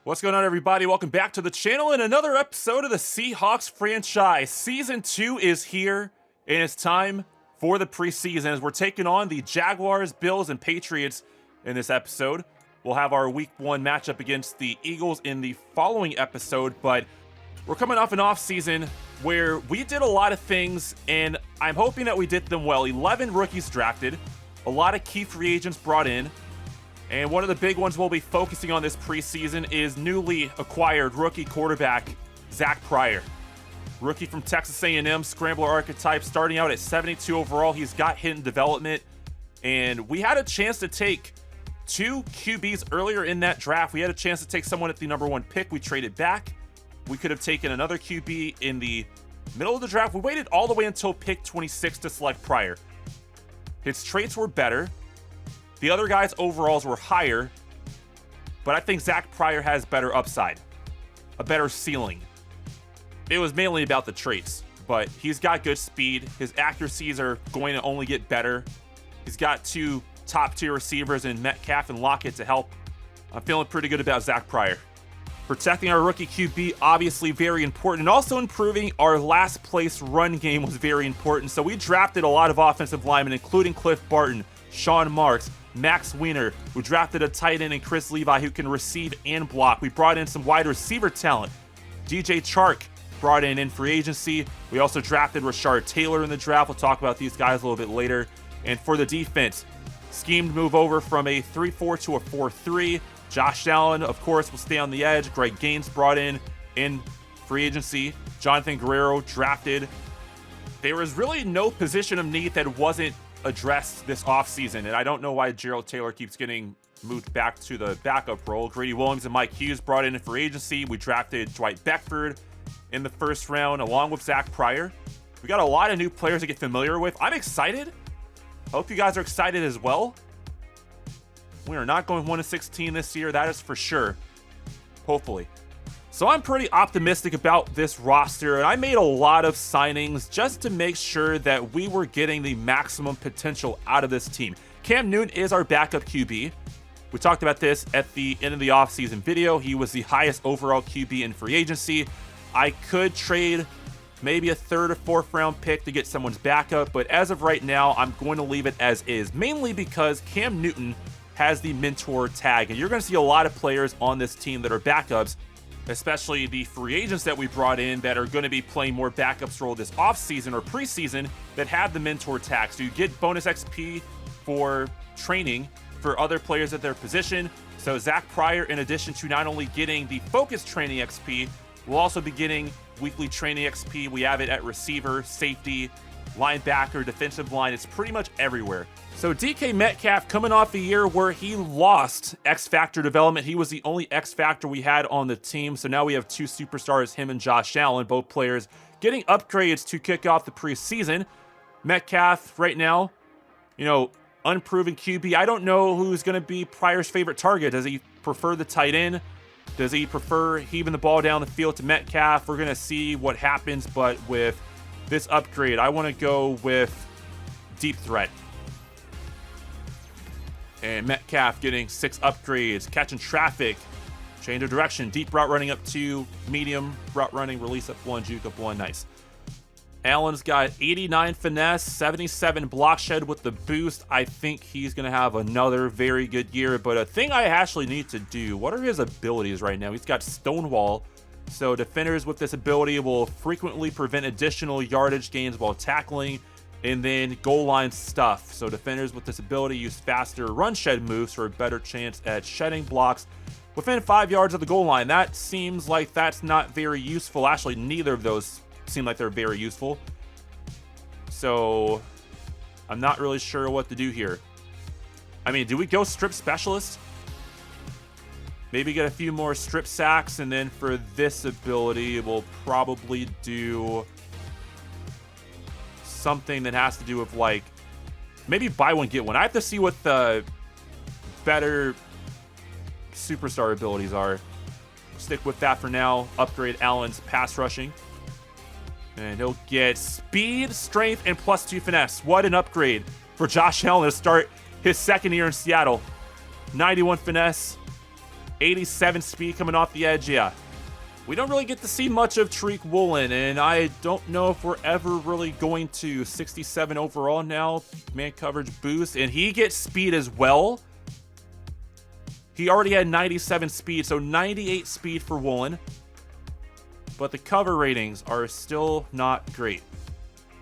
What's going on, everybody? Welcome back to the channel and another episode of the Seahawks franchise. Season 2 is here, and it's time for the preseason as we're taking on the Jaguars, Bills, and Patriots in this episode. We'll have our Week 1 matchup against the Eagles in the following episode, but we're coming off an off-season where we did a lot of things, and I'm hoping that we did them well. 11 rookies drafted, a lot of key free agents brought in, and one of the big ones we'll be focusing on this preseason is newly acquired rookie quarterback Zach Pryor. Rookie from Texas A&M, scrambler archetype, starting out at 72 overall. He's got hidden development, and we had a chance to take two QBs earlier in that draft. We had a chance to take someone at the number 1 pick. We traded back. We could have taken another QB in the middle of the draft. We waited all the way until pick 26 to select Pryor. His traits were better. The other guys' overalls were higher, but I think Zach Pryor has better upside, a better ceiling. It was mainly about the traits, but he's got good speed. His accuracies are going to only get better. He's got two top-tier receivers in Metcalf and Lockett to help. I'm feeling pretty good about Zach Pryor. Protecting our rookie QB, obviously very important, and also improving our last place run game was very important. So we drafted a lot of offensive linemen, including Cliff Barton, Sean Marks, Max Weiner. We drafted a tight end in Chris Levi who can receive and block. We brought in some wide receiver talent. DJ Chark brought in free agency. We also drafted Rashard Taylor in the draft. We'll talk about these guys a little bit later. And for the defense, schemed move over from a 3-4 to a 4-3. Josh Allen, of course, will stay on the edge. Greg Gaines brought in free agency. Jonathan Guerrero drafted. There was really no position of need that wasn't addressed this offseason, and I don't know why Gerald Taylor keeps getting moved back to the backup role. Grady Williams and Mike Hughes brought in free agency. We drafted Dwight Beckford in the first round along with Zach Pryor. We got a lot of new players to get familiar with. I'm excited. I hope you guys are excited as well. We are not going 1-16 this year, that is for sure. Hopefully. So I'm pretty optimistic about this roster, and I made a lot of signings just to make sure that we were getting the maximum potential out of this team. Cam Newton is our backup QB. We talked about this at the end of the offseason video. He was the highest overall QB in free agency. I could trade maybe a 3rd or 4th round pick to get someone's backup, but as of right now, I'm going to leave it as is, mainly because Cam Newton has the mentor tag, and you're going to see a lot of players on this team that are backups, especially the free agents that we brought in that are going to be playing more backups role this offseason or preseason that have the mentor tag. So you get bonus XP for training for other players at their position. So Zach Pryor, in addition to not only getting the focus training XP, will also be getting weekly training XP. We have it at receiver, safety, linebacker, defensive line. It's pretty much everywhere. So DK Metcalf coming off a year where he lost X Factor development. He was the only X Factor we had on the team. So now we have 2 superstars, him and Josh Allen, both players getting upgrades to kick off the preseason. Metcalf right now, unproven QB. I don't know who's going to be Pryor's favorite target. Does he prefer the tight end? Does he prefer heaving the ball down the field to Metcalf? We're going to see what happens, but with this upgrade, I want to go with deep threat. And Metcalf getting 6 upgrades, catching traffic, change of direction, deep route running up 2, medium route running, release up 1, juke up 1, nice. Allen's got 89 finesse, 77 block shed with the boost. I think he's going to have another very good year, but a thing I actually need to do, what are his abilities right now? He's got Stonewall, so defenders with this ability will frequently prevent additional yardage gains while tackling. And then goal line stuff. So defenders with this ability use faster run shed moves for a better chance at shedding blocks within 5 yards of the goal line. That seems like that's not very useful. Actually, neither of those seem like they're very useful. So I'm not really sure what to do here. I mean, do we go strip specialist? Maybe get a few more strip sacks, and then for this ability, we'll probably do something that has to do with, like, maybe buy one, get one. I have to see what the better superstar abilities are. Stick with that for now. Upgrade Allen's pass rushing. And he'll get speed, strength, and +2 finesse. What an upgrade for Josh Allen to start his second year in Seattle. 91 finesse, 87 speed coming off the edge. Yeah. We don't really get to see much of Tariq Woolen, and I don't know if we're ever really going to 67 overall now. Man coverage boost, and he gets speed as well. He already had 97 speed, so 98 speed for Woolen. But the cover ratings are still not great.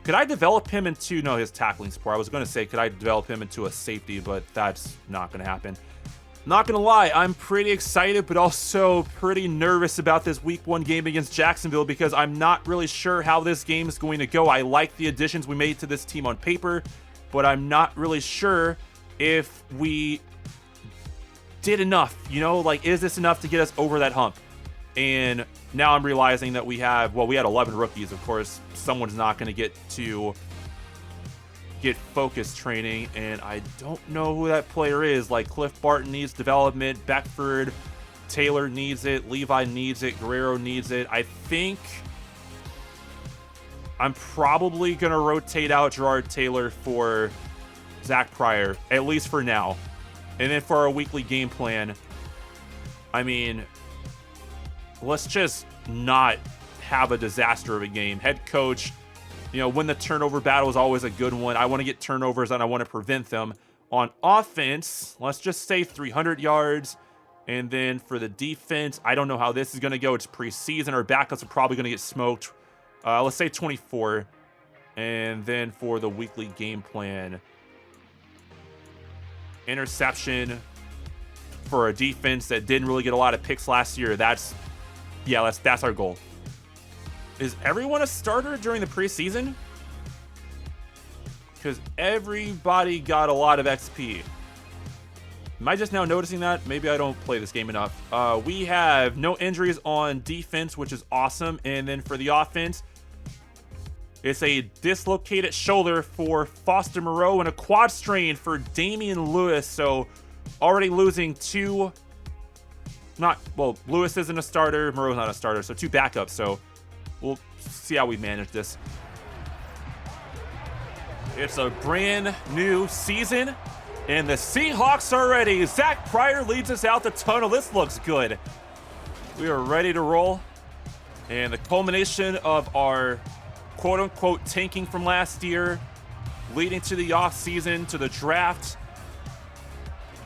Could I develop him into, no, his tackling sport. I was going to say, could I develop him into a safety, but that's not going to happen. Not gonna lie, I'm pretty excited, but also pretty nervous about this week 1 game against Jacksonville because I'm not really sure how this game is going to go. I like the additions we made to this team on paper, but I'm not really sure if we did enough, you know, like, is this enough to get us over that hump? And now I'm realizing that we had 11 rookies. Of course, someone's not gonna get focus training, and I don't know who that player is. Like, Cliff Barton needs development, Beckford, Taylor needs it, Levi needs it, Guerrero needs it. I think I'm probably gonna rotate out Gerard Taylor for Zach Pryor, at least for now. And then for our weekly game plan, I mean, let's just not have a disaster of a game. Head coach, you know, win the turnover battle is always a good one. I want to get turnovers and I want to prevent them. On offense, let's just say 300 yards. And then for the defense, I don't know how this is going to go. It's preseason. Our backups are probably going to get smoked. Let's say 24. And then for the weekly game plan, interception for a defense that didn't really get a lot of picks last year. That's our goal. Is everyone a starter during the preseason? Because everybody got a lot of XP. Am I just now noticing that? Maybe I don't play this game enough. We have no injuries on defense, which is awesome. And then for the offense, it's a dislocated shoulder for Foster Moreau and a quad strain for Damian Lewis. So already losing two. Lewis isn't a starter. Moreau's not a starter. So 2 backups. So we'll see how we manage this. It's a brand new season, and the Seahawks are ready. Zach Pryor leads us out the tunnel. This looks good. We are ready to roll. And the culmination of our quote-unquote tanking from last year, leading to the offseason, to the draft.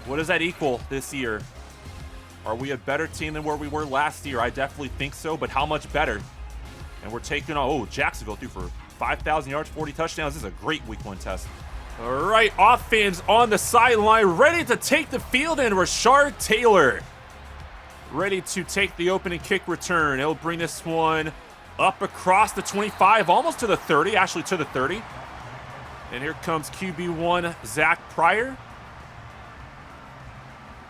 What does that equal this year? Are we a better team than where we were last year? I definitely think so, but how much better? And we're taking on, Jacksonville threw for 5,000 yards, 40 touchdowns. This is a great week 1 test. All right, offense on the sideline, ready to take the field, and Rashard Taylor ready to take the opening kick return. He'll bring this one up across the 25, almost to the 30, actually to the 30. And here comes QB1, Zach Pryor.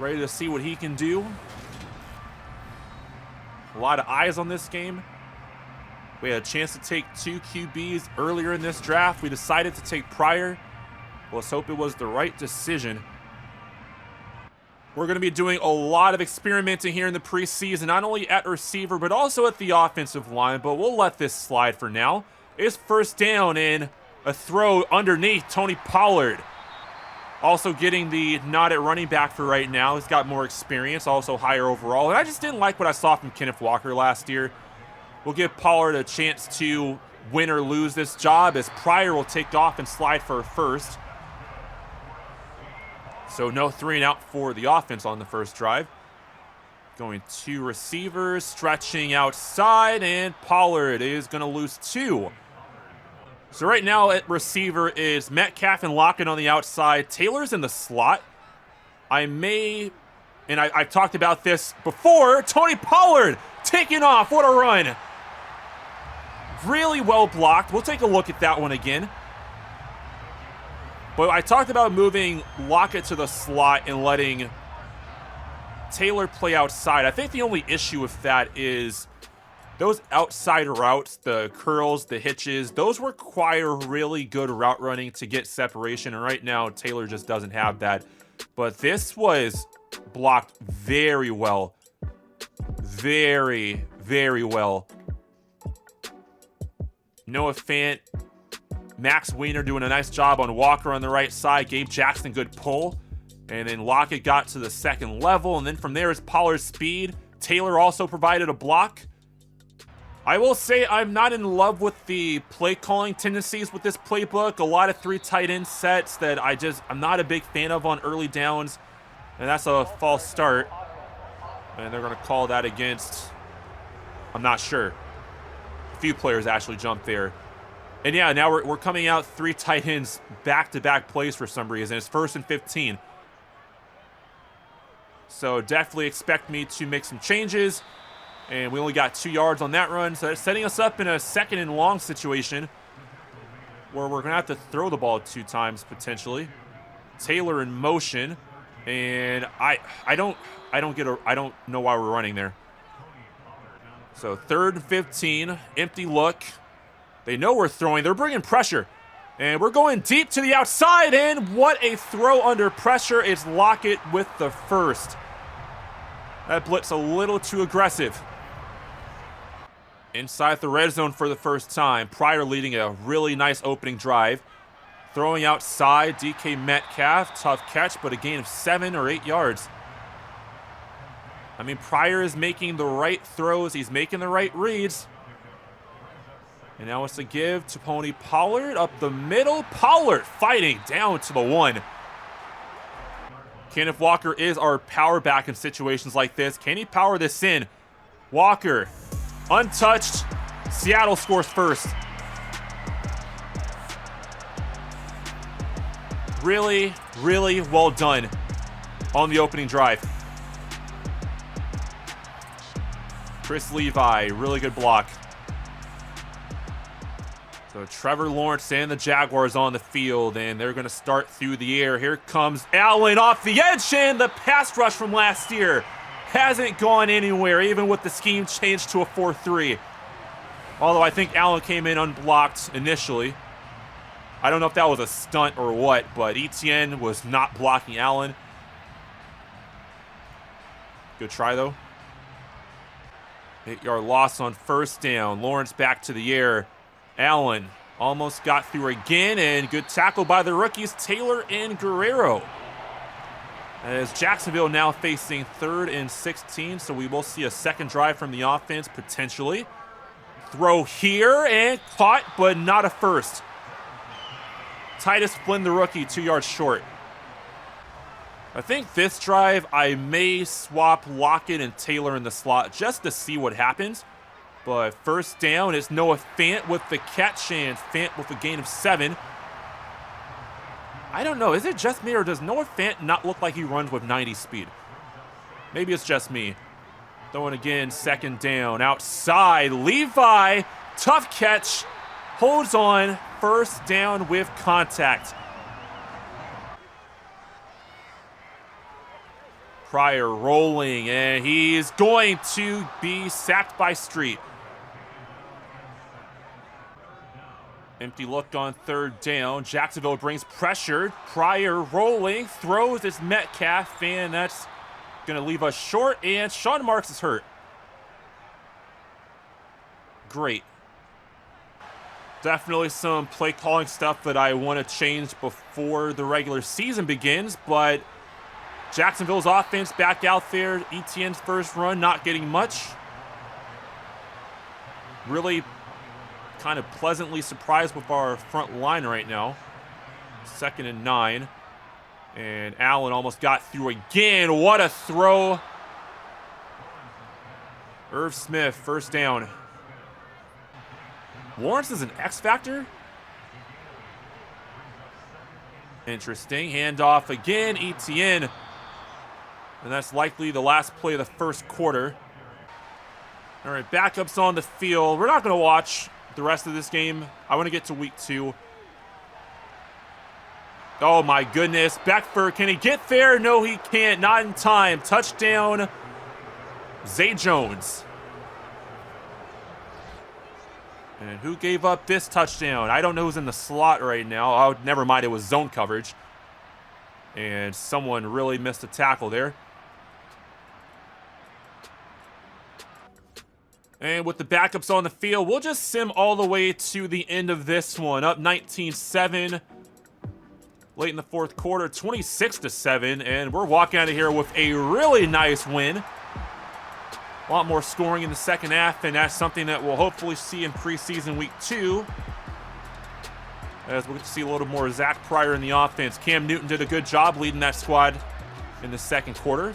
Ready to see what he can do. A lot of eyes on this game. We had a chance to take 2 QBs earlier in this draft. We decided to take Pryor. Let's hope it was the right decision. We're going to be doing a lot of experimenting here in the preseason, not only at receiver, but also at the offensive line, but we'll let this slide for now. It's first down and a throw underneath Tony Pollard. Also getting the nod at running back for right now. He's got more experience, also higher overall. And I just didn't like what I saw from Kenneth Walker last year. We'll give Pollard a chance to win or lose this job as Pryor will take off and slide for a first. So no 3 and out for the offense on the first drive. Going 2 receivers, stretching outside, and Pollard is going to lose 2. So right now at receiver is Metcalf and Lockett on the outside. Taylor's in the slot. I've talked about this before. Tony Pollard taking off. What a run. Really well blocked. We'll take a look at that one again. But I talked about moving Lockett to the slot and letting Taylor play outside. I think the only issue with that is those outside routes, the curls, the hitches, those require really good route running to get separation. And right now, Taylor just doesn't have that. But this was blocked very well. Very, very well. Noah Fant, Max Weiner doing a nice job on Walker on the right side. Gabe Jackson, good pull. And then Lockett got to the second level, and then from there is Pollard's speed. Taylor also provided a block. I will say I'm not in love with the play calling tendencies with this playbook. A lot of 3 tight end sets that I'm not a big fan of on early downs. And that's a false start. And they're going to call that against, I'm not sure. A few players actually jumped there. And yeah, now we're coming out 3 tight ends back-to-back plays for some reason. It's 1st and 15. So definitely expect me to make some changes. And we only got 2 yards on that run. So that's setting us up in a 2nd and long situation where we're going to have to throw the ball 2 times potentially. Taylor in motion. And I don't know why we're running there. So 3rd and 15, empty look. They know we're throwing. They're bringing pressure. And we're going deep to the outside, and what a throw under pressure. It's Lockett with the first. That blitz a little too aggressive. Inside the red zone for the first time. Pryor leading a really nice opening drive. Throwing outside, DK Metcalf. Tough catch, but a gain of 7 or 8 yards. I mean, Pryor is making the right throws. He's making the right reads. And now it's a give to Tony Pollard up the middle. Pollard fighting down to the 1. Kenneth Walker is our power back in situations like this. Can he power this in? Walker, untouched. Seattle scores first. Really, really well done on the opening drive. Chris Levi, really good block. So Trevor Lawrence and the Jaguars on the field, and they're going to start through the air. Here comes Allen off the edge, and the pass rush from last year hasn't gone anywhere, even with the scheme changed to a 4-3. Although I think Allen came in unblocked initially. I don't know if that was a stunt or what, but Etienne was not blocking Allen. Good try, though. 8-yard loss on 1st down. Lawrence back to the air. Allen almost got through again, and good tackle by the rookies, Taylor and Guerrero. As Jacksonville now facing 3rd and 16, so we will see a 2nd drive from the offense, potentially. Throw here, and caught, but not a first. Titus Flynn, the rookie, 2 yards short. I think this drive, I may swap Lockett and Taylor in the slot just to see what happens. But 1st down is Noah Fant with the catch, and Fant with a gain of 7. I don't know. Is it just me, or does Noah Fant not look like he runs with 90 speed? Maybe it's just me. Throwing again, 2nd down. Outside, Levi. Tough catch. Holds on. 1st down with contact. Pryor rolling, and he's going to be sacked by Street. Empty look on 3rd down. Jacksonville brings pressure. Pryor rolling, throws his Metcalf, and that's going to leave us short, and Sean Marks is hurt. Great. Definitely some play calling stuff that I want to change before the regular season begins, but Jacksonville's offense back out there. Etienne's first run not getting much. Really kind of pleasantly surprised with our front line right now. 2nd and 9. And Allen almost got through again. What a throw. Irv Smith, 1st down. Lawrence is an X factor. Interesting. Handoff again. Etienne. And that's likely the last play of the 1st quarter. All right, backups on the field. We're not going to watch the rest of this game. I want to get to week 2. Oh, my goodness. Beckford, can he get there? No, he can't. Not in time. Touchdown, Zay Jones. And who gave up this touchdown? I don't know who's in the slot right now. Oh, never mind. It was zone coverage. And someone really missed a tackle there. And with the backups on the field, we'll just sim all the way to the end of this one. Up 19-7. late in the fourth quarter, 26-7, and we're walking out of here with a really nice win. A lot more scoring in the second half, and that's something that we'll hopefully see in preseason week 2. As we'll get to see a little more Zach Pryor in the offense. Cam Newton did a good job leading that squad in the second quarter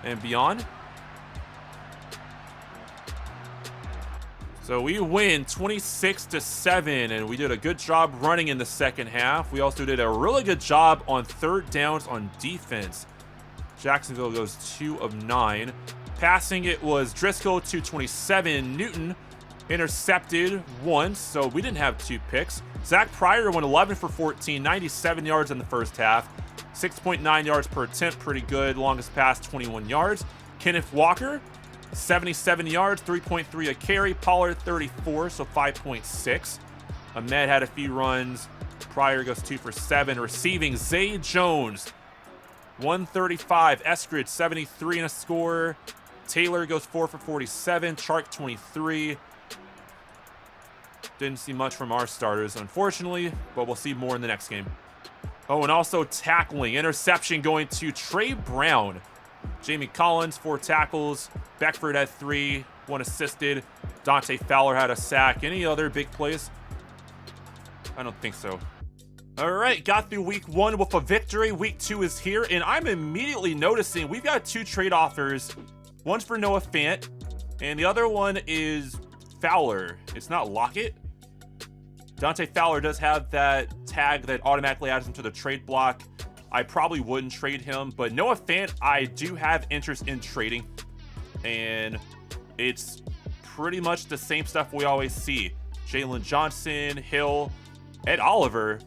and beyond. So we win 26-7, and we did a good job running in the second half. We also did a really good job on third downs on defense. Jacksonville goes 2 of 9. Passing, it was Driscoll 227. Newton intercepted once, so we didn't have 2 picks. Zach Pryor went 11 for 14, 97 yards in the first half. 6.9 yards per attempt, pretty good. Longest pass, 21 yards. Kenneth Walker, 77 yards, 3.3 a carry. Pollard, 34, so 5.6. Ahmed had a few runs. Pryor goes 2 for 7. Receiving, Zay Jones, 135. Eskridge, 73 and a score. Taylor goes 4 for 47. Chark, 23. Didn't see much from our starters, unfortunately, but we'll see more in the next game. Oh, and also tackling. Interception going to Trey Brown. Jamie Collins, 4 tackles. Beckford had 3, 1 assisted. Dante Fowler had a sack. Any other big plays? I don't think so. All right, got through week 1 with a victory. Week 2 is here, and I'm immediately noticing we've got 2 trade offers. One's for Noah Fant, and the other one is Fowler. It's not Lockett. Dante Fowler does have that tag that automatically adds him to the trade block. I probably wouldn't trade him, but Noah Fant, I do have interest in trading. And it's pretty much the same stuff we always see. Jalen Johnson, Hill, Ed Oliver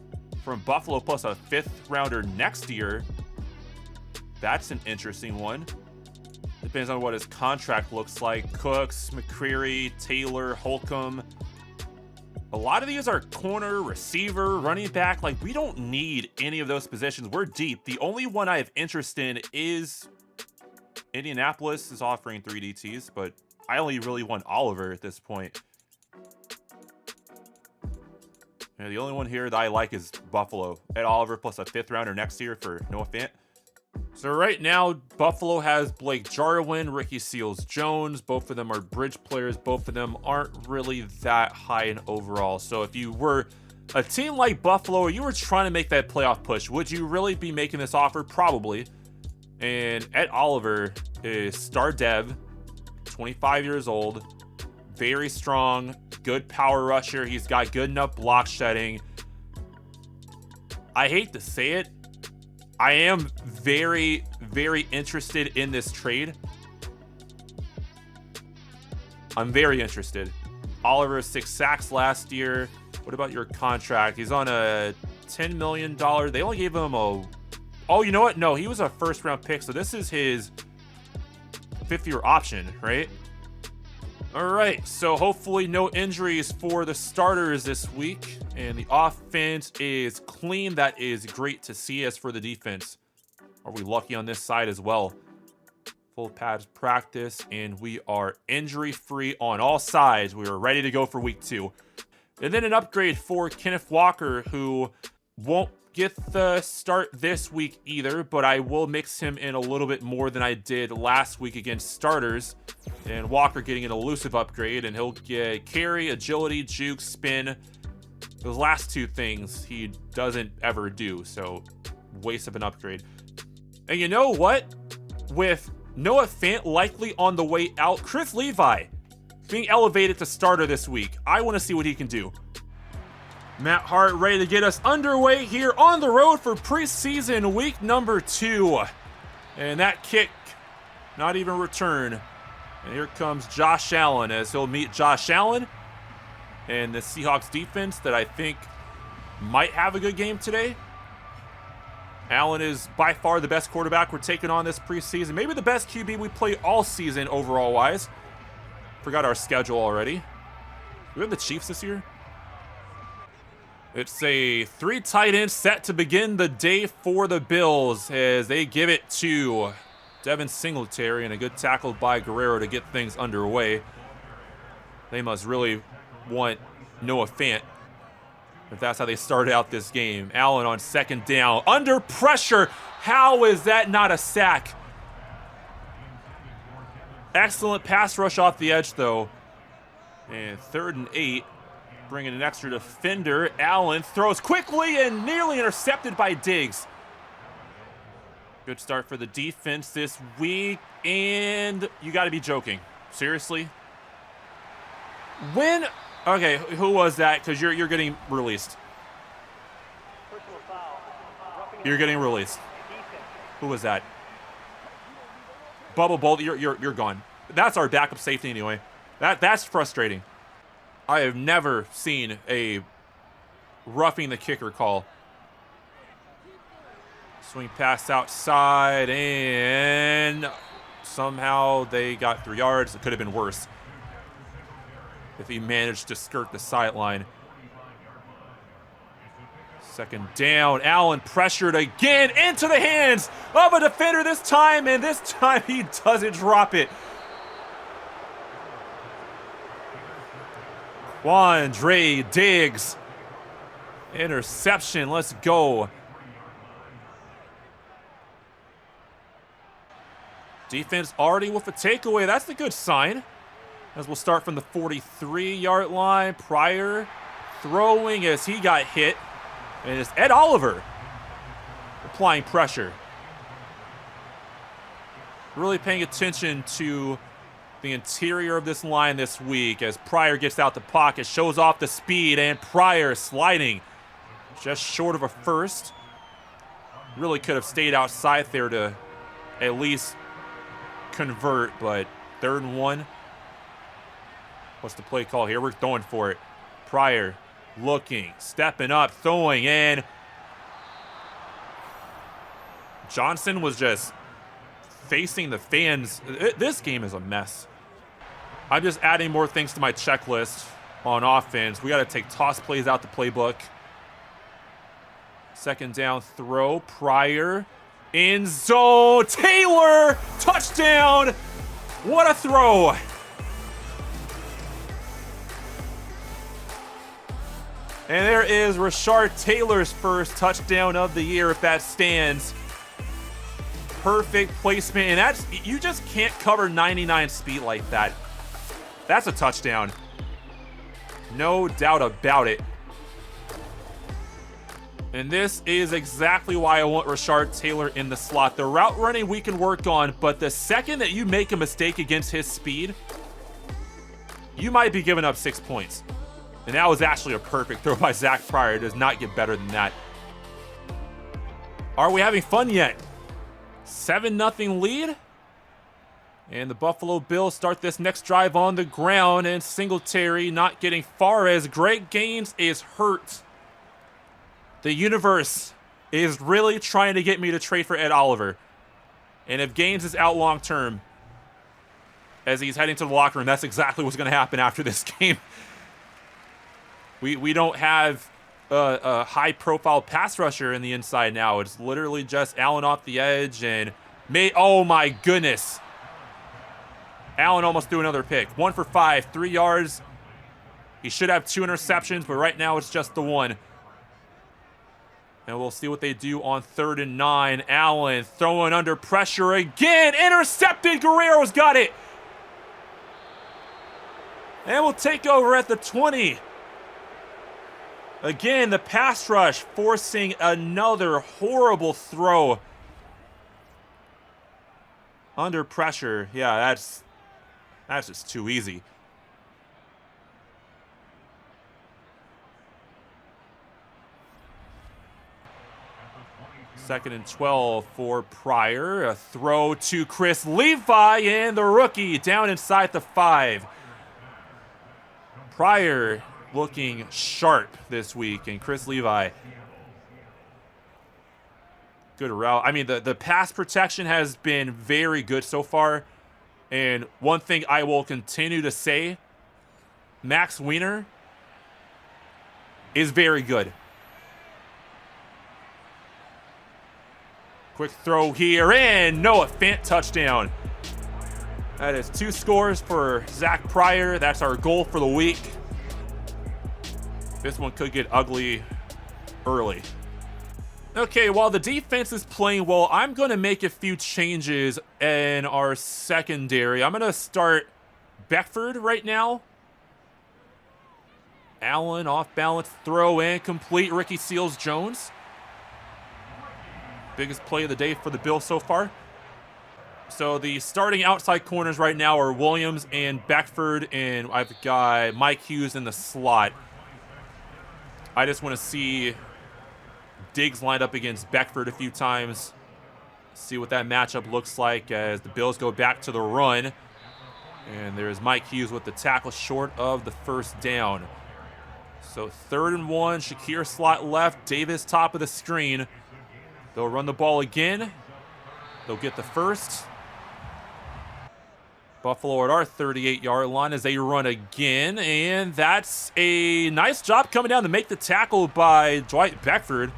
from Buffalo plus a 5th rounder next year. That's an interesting one. Depends on what his contract looks like. Cooks, McCreary, Taylor, Holcomb. A lot of these are corner, receiver, running back. Like, we don't need any of those positions. We're deep. The only one I have interest in is Indianapolis is offering 3 DTs, but I only really want Oliver at this point. Yeah, the only one here that I like is Buffalo. Ed Oliver plus a 5th rounder next year for Noah Fant. So right now, Buffalo has Blake Jarwin, Ricky Seals-Jones. Both of them are bridge players. Both of them aren't really that high in overall. So if you were a team like Buffalo, or you were trying to make that playoff push, would you really be making this offer? Probably. And Ed Oliver is star dev, 25 years old, very strong, good power rusher. He's got good enough block shedding. I hate to say it, I am very, very interested in this trade. I'm very interested. Oliver, 6 sacks last year. What about your contract? He's on a $10 million. They only gave him a... Oh, you know what? No, he was a 1st round pick, so this is his 5th-year option, right? All right, so hopefully no injuries for the starters this week, and the offense is clean. That is great to see. As for the defense, are we lucky on this side as well? Full pads practice, and we are injury-free on all sides. We are ready to go for week 2. And then an upgrade for Kenneth Walker, who won't get the start this week either, but I will mix him in a little bit more than I did last week against starters. And Walker getting an elusive upgrade, and he'll get carry, agility, juke, spin. Those last 2 things he doesn't ever do, so waste of an upgrade. And you know what? With Noah Fant likely on the way out, Chris Levi being elevated to starter this week. I want to see what he can do. Matt Hart ready to get us underway here on the road for preseason week number 2. And that kick, not even return. And here comes Josh Allen as he'll meet Josh Allen and the Seahawks defense that I think might have a good game today. Allen is by far the best quarterback we're taking on this preseason. Maybe the best QB we play all season overall-wise. Forgot our schedule already. We have the Chiefs this year. It's a 3 tight end set to begin the day for the Bills as they give it to Devin Singletary, and a good tackle by Guerrero to get things underway. They must really want Noah Fant. if that's how they started out this game. Allen on second down, under pressure. How is that not a sack? Excellent pass rush off the edge, though. And 3rd and 8, bringing an extra defender. Allen throws quickly and nearly intercepted by Diggs. Good start for the defense this week, and you got to be joking. Seriously? When? Okay, who was that? Because you're getting released. You're getting released. Who was that? Bubble Bolt, you're gone. That's our backup safety anyway. That's frustrating. I have never seen a roughing the kicker call. Swing pass outside, and somehow they got 3 yards. It could have been worse if he managed to skirt the sideline. 2nd down, Allen pressured again into the hands of a defender this time, and this time he doesn't drop it. Quandre Diggs. Interception, let's go. Defense already with a takeaway, that's a good sign. As we'll start from the 43-yard line. Pryor throwing as he got hit. And it's Ed Oliver applying pressure. Really paying attention to the interior of this line this week as Pryor gets out the pocket, shows off the speed, and Pryor sliding just short of a first. Really could have stayed outside there to at least convert, but 3rd and 1. What's the play call here? We're going for it. Pryor looking, stepping up, throwing, and Johnson was just facing the fans. This game is a mess. I'm just adding more things to my checklist on offense. We got to take toss plays out the playbook. 2nd down throw, Pryor, in zone, Taylor, touchdown. What a throw. And there is Rashard Taylor's first touchdown of the year, if that stands. Perfect placement, and that's, you just can't cover 99 speed like that. That's a touchdown. No doubt about it. And this is exactly why I want Rashard Taylor in the slot. The route running we can work on, but the second that you make a mistake against his speed, you might be giving up 6 points. And that was actually a perfect throw by Zach Pryor. It does not get better than that. Are we having fun yet? 7-0 lead. And the Buffalo Bills start this next drive on the ground, and Singletary not getting far as Greg Gaines is hurt. The universe is really trying to get me to trade for Ed Oliver. And if Gaines is out long term, as he's heading to the locker room, that's exactly what's going to happen after this game. We don't have a high-profile pass rusher in the inside now. It's literally just Allen off the edge and oh my goodness. Allen almost threw another pick. 1 for 5, 3 yards. He should have 2 interceptions, but right now it's just the 1. And we'll see what they do on 3rd and 9. Allen throwing under pressure again. Intercepted. Guerrero's got it. And we'll take over at the 20. Again, the pass rush forcing another horrible throw. Under pressure. Yeah, that's just too easy. Second and 12 for Pryor. A throw to Chris Levi, and the rookie down inside the 5. Pryor looking sharp this week, and Chris Levi, good route. I mean, the pass protection has been very good so far. And one thing I will continue to say, Max Weiner is very good. Quick throw here, and Noah Fant touchdown. That is 2 scores for Zach Pryor. That's our goal for the week. This one could get ugly early. Okay, while the defense is playing well, I'm going to make a few changes in our secondary. I'm going to start Beckford right now. Allen off balance, throw in, complete. Ricky Seals-Jones. Biggest play of the day for the Bills so far. So the starting outside corners right now are Williams and Beckford, and I've got Mike Hughes in the slot. I just want to see Diggs lined up against Beckford a few times. See what that matchup looks like as the Bills go back to the run. And there's Mike Hughes with the tackle short of the first down. So 3rd and 1, Shakir slot left, Davis top of the screen. They'll run the ball again. They'll get the first. Buffalo at our 38-yard line as they run again. And that's a nice job coming down to make the tackle by Dwight Beckford.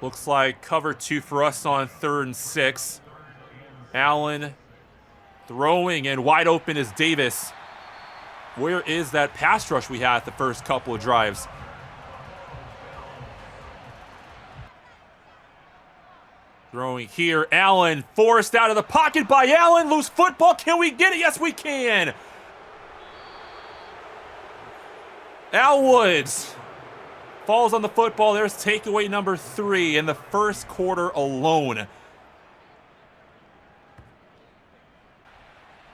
Looks like cover 2 for us on 3rd and 6. Allen throwing, and wide open is Davis. Where is that pass rush we had the first couple of drives? Throwing here, Allen forced out of the pocket by Allen. Loose football, can we get it? Yes, we can. Al Woods falls on the football. There's takeaway number 3 in the first quarter alone.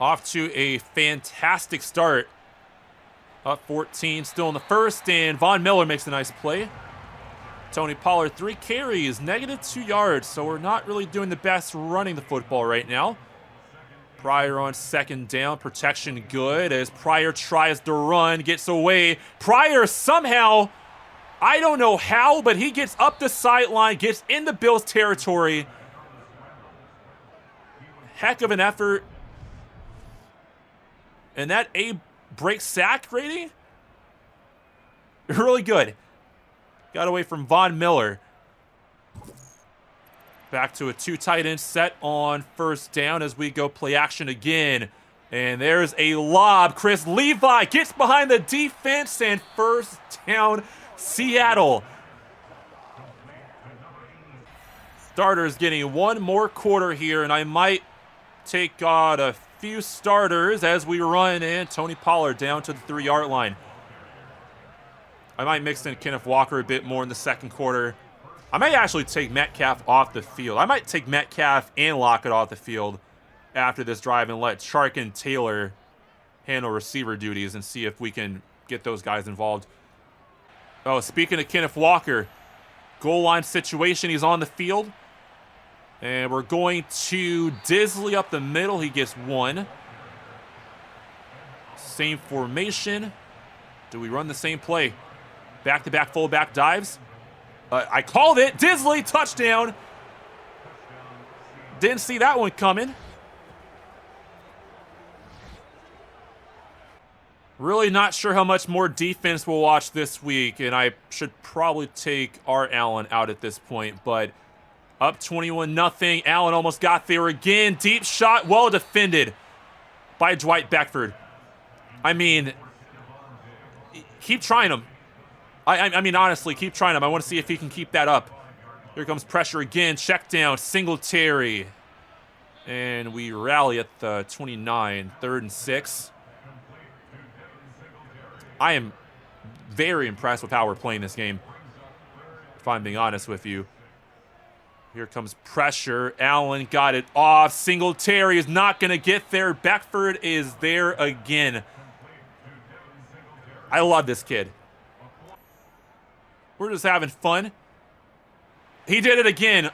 Off to a fantastic start. Up 14, still in the first, and Von Miller makes a nice play. Tony Pollard, 3 carries, -2 yards, so we're not really doing the best running the football right now. Pryor on 2nd down, protection good as Pryor tries to run, gets away. Pryor somehow, I don't know how, but he gets up the sideline, gets in the Bills territory. Heck of an effort. And that A break sack rating, really good. Got away from Von Miller. Back to a 2 tight end set on 1st down as we go play action again. And there's a lob. Chris Levi gets behind the defense, and 1st down, Seattle. Starters getting 1 more quarter here, and I might take on a few starters as we run in. Tony Pollard down to the 3-yard line. I might mix in Kenneth Walker a bit more in the 2nd quarter. I might actually take Metcalf off the field. I might take Metcalf and Lockett off the field after this drive and let Chark and Taylor handle receiver duties and see if we can get those guys involved. Oh, speaking of Kenneth Walker, goal line situation, he's on the field. And we're going to Disley up the middle. He gets 1. Same formation. Do we run the same play? Back-to-back fullback dives. I called it. Disley, touchdown. Didn't see that one coming. Really not sure how much more defense we'll watch this week, and I should probably take our Allen out at this point, but up 21-0. Allen almost got there again. Deep shot, well defended by Dwight Beckford. I mean, keep trying him. I mean, honestly, keep trying him. I want to see if he can keep that up. Here comes pressure again. Check down, Singletary. And we rally at the 29, 3rd and 6. I am very impressed with how we're playing this game, if I'm being honest with you. Here comes pressure. Allen got it off. Singletary is not going to get there. Beckford is there again. I love this kid. We're just having fun. He did it again.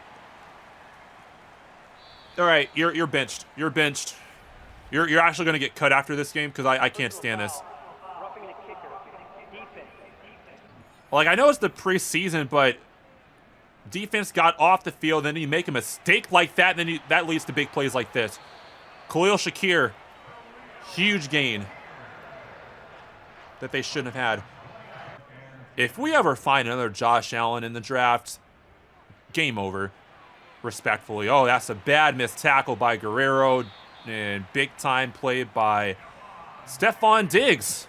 All right, you're benched. You're benched. You're actually going to get cut after this game because I can't stand this. Like, I know it's the preseason, but defense got off the field, then you make a mistake like that, and then that leads to big plays like this. Khalil Shakir, huge gain that they shouldn't have had. If we ever find another Josh Allen in the draft, game over, respectfully. Oh, that's a bad missed tackle by Guerrero, and big time play by Stephon Diggs.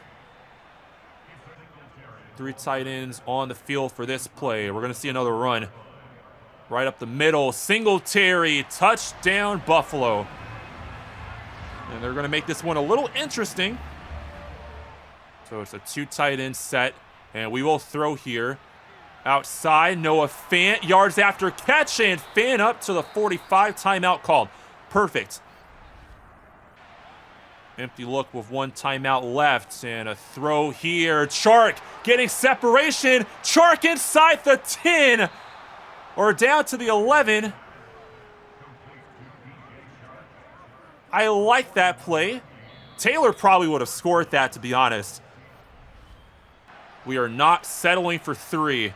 Three tight ends on the field for this play. We're going to see another run. Right up the middle. Singletary. Touchdown, Buffalo. And they're going to make this one a little interesting. So it's a two tight end set. And we will throw here. Outside, Noah Fant. Yards after catch. And Fant up to the 45. Timeout called. Perfect. Empty look with one timeout left. And a throw here. Chark getting separation. Chark inside the 10. Or down to the 11. I like that play. Taylor probably would have scored that, to be honest. We are not settling for 3.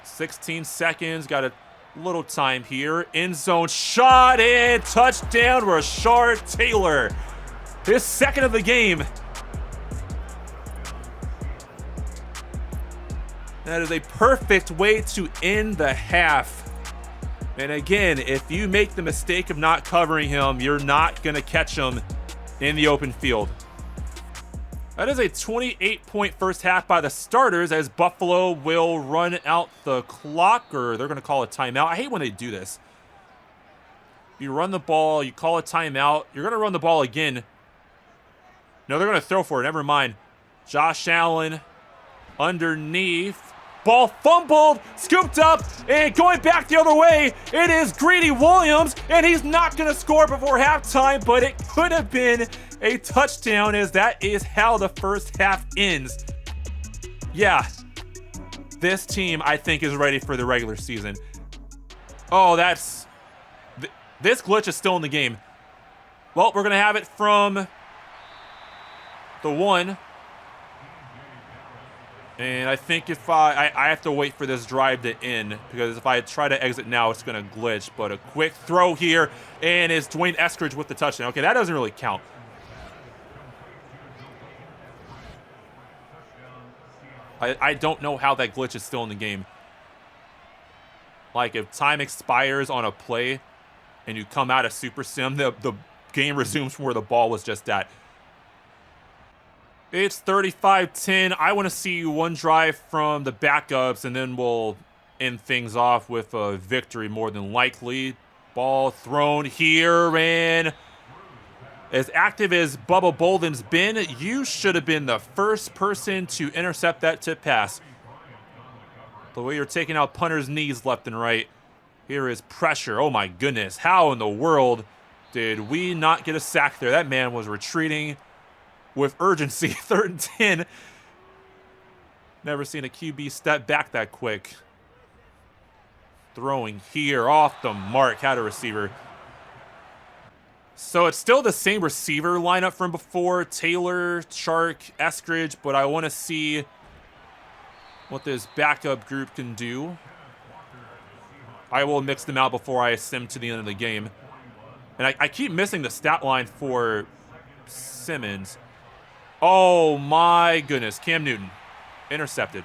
16 seconds. Got a little time here. End zone shot and touchdown, Rashard Taylor. His second of the game. That is a perfect way to end the half. And again, if you make the mistake of not covering him, you're not going to catch him in the open field. That is a 28-point first half by the starters, as Buffalo will run out the clock, or they're going to call a timeout. I hate when they do this. You run the ball, you call a timeout, you're going to run the ball again. No, they're going to throw for it. Never mind. Josh Allen underneath. Ball fumbled, scooped up, and going back the other way, it is Greedy Williams, and he's not going to score before halftime, but it could have been a touchdown, as that is how the first half ends. Yeah, this team, I think, is ready for the regular season. Oh, this glitch is still in the game. Well, we're going to have it from the 1. And I think if I have to wait for this drive to end, because if I try to exit now, it's going to glitch. But a quick throw here, and it's Dwayne Eskridge with the touchdown. Okay, that doesn't really count. I don't know how that glitch is still in the game. Like, if time expires on a play and you come out of Super Sim, the game resumes from where the ball was just at. It's 35-10. I want to see one drive from the backups, and then we'll end things off with a victory more than likely. Ball thrown here, and as active as Bubba Bolden's been, you should have been the first person to intercept that tip pass. The way you're taking out punters' knees left and right. Here is pressure. Oh my goodness. How in the world did we not get a sack there? That man was retreating with urgency. 3rd and 10. Never seen a QB step back that quick. Throwing here off the mark. Had a receiver. So it's still the same receiver lineup from before. Taylor, Chark, Eskridge. But I want to see what this backup group can do. I will mix them out before I sim to the end of the game. And I keep missing the stat line for Simmons. Oh my goodness. Cam Newton. Intercepted.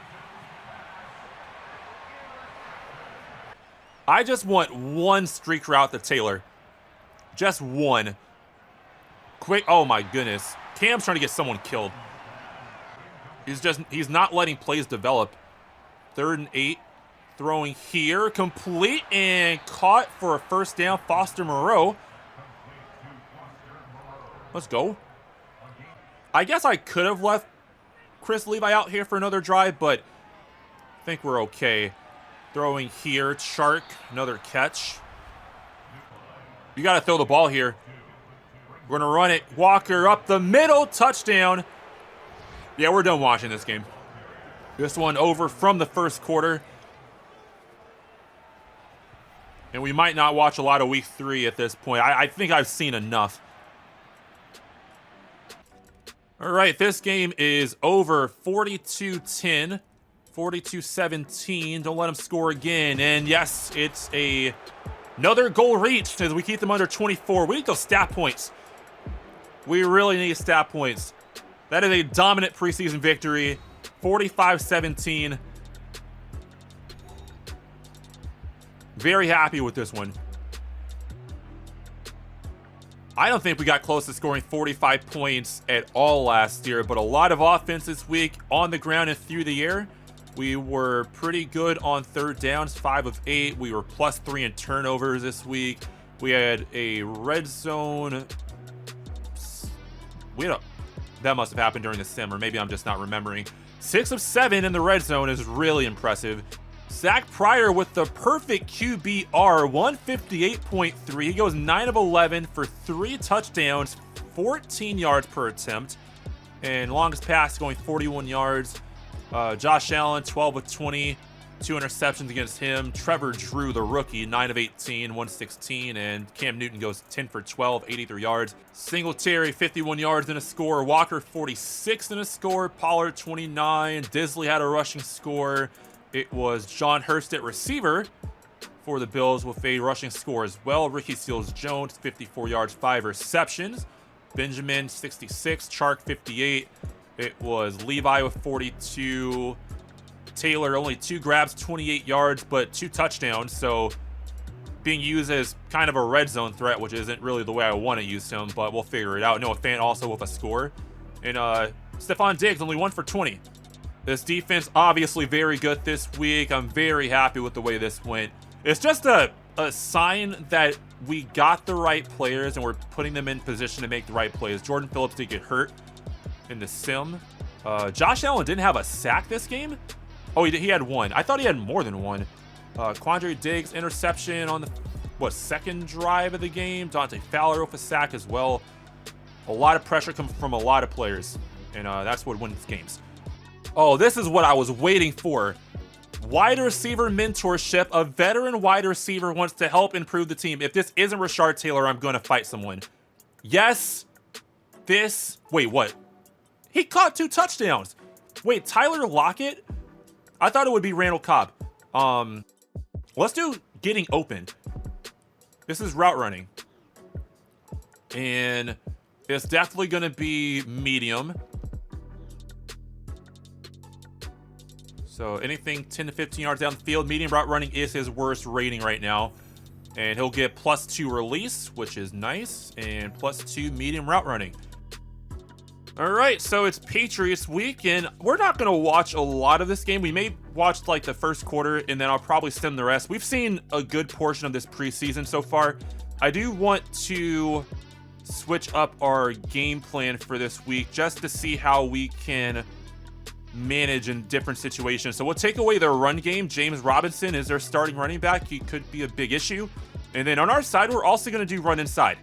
I just want one streak route to Taylor. Just one. Quick. Oh my goodness. Cam's trying to get someone killed. He's not letting plays develop. 3rd and 8. Throwing here. Complete and caught for a first down. Foster Moreau. Let's go. I guess I could have left Chris Levi out here for another drive, but I think we're okay. Throwing here. Chark. Another catch. You got to throw the ball here. We're going to run it. Walker up the middle. Touchdown. Yeah, we're done watching this game. This one over from the first quarter. And we might not watch a lot of week 3 at this point. I think I've seen enough. All right, this game is over. 42-10. 42-17. Don't let them score again. And yes, it's another goal reached as we keep them under 24. We need those stat points. We really need stat points. That is a dominant preseason victory. 45-17. Very happy with this one. I don't think we got close to scoring 45 points at all last year, but a lot of offense this week on the ground and through the air. We were pretty good on third downs, 5 of 8. We were +3 in turnovers this week. We had a red zone. That must have happened during the sim, or maybe I'm just not remembering. 6 of 7 in the red zone is really impressive. Zach Pryor with the perfect QBR, 158.3. He goes 9 of 11 for 3 touchdowns, 14 yards per attempt, and longest pass going 41 yards. Josh Allen, 12 of 20, 2 interceptions against him. Trevor Drew, the rookie, 9 of 18, 116, and Cam Newton goes 10 for 12, 83 yards. Singletary, 51 yards and a score. Walker, 46 and a score. Pollard, 29. Disley had a rushing score. It was John Hurst at receiver for the Bills with a rushing score as well. Ricky Seals-Jones, 54 yards, 5 receptions. Benjamin, 66. Chark, 58. It was Levi with 42. Taylor, only 2 grabs, 28 yards, but 2 touchdowns. So being used as kind of a red zone threat, which isn't really the way I want to use him, but we'll figure it out. Noah Fant also with a score. And Stephon Diggs, only 1 for 20. This defense, obviously very good this week. I'm very happy with the way this went. It's just a sign that we got the right players and we're putting them in position to make the right plays. Jordan Phillips did get hurt in the sim. Josh Allen didn't have a sack this game. Oh, he had 1. I thought he had more than 1. Quandre Diggs, interception on the, second drive of the game. Dante Fowler with a sack as well. A lot of pressure comes from a lot of players, and that's what wins games. Oh, this is what I was waiting for. Wide receiver mentorship. A veteran wide receiver wants to help improve the team. If this isn't Rashard Taylor, I'm going to fight someone. Yes. Wait, what? He caught 2 touchdowns. Wait, Tyler Lockett? I thought it would be Randall Cobb. Let's do getting open. This is route running. And it's definitely going to be medium. So anything 10 to 15 yards down the field, medium route running is his worst rating right now. And he'll get +2 release, which is nice, and +2 medium route running. All right, so it's Patriots week, and we're not going to watch a lot of this game. We may watch like the first quarter, and then I'll probably stem the rest. We've seen a good portion of this preseason so far. I do want to switch up our game plan for this week just to see how we can manage in different situations. So we'll take away their run game. James Robinson is their starting running back. He could be a big issue. And then on our side, we're also going to do run inside.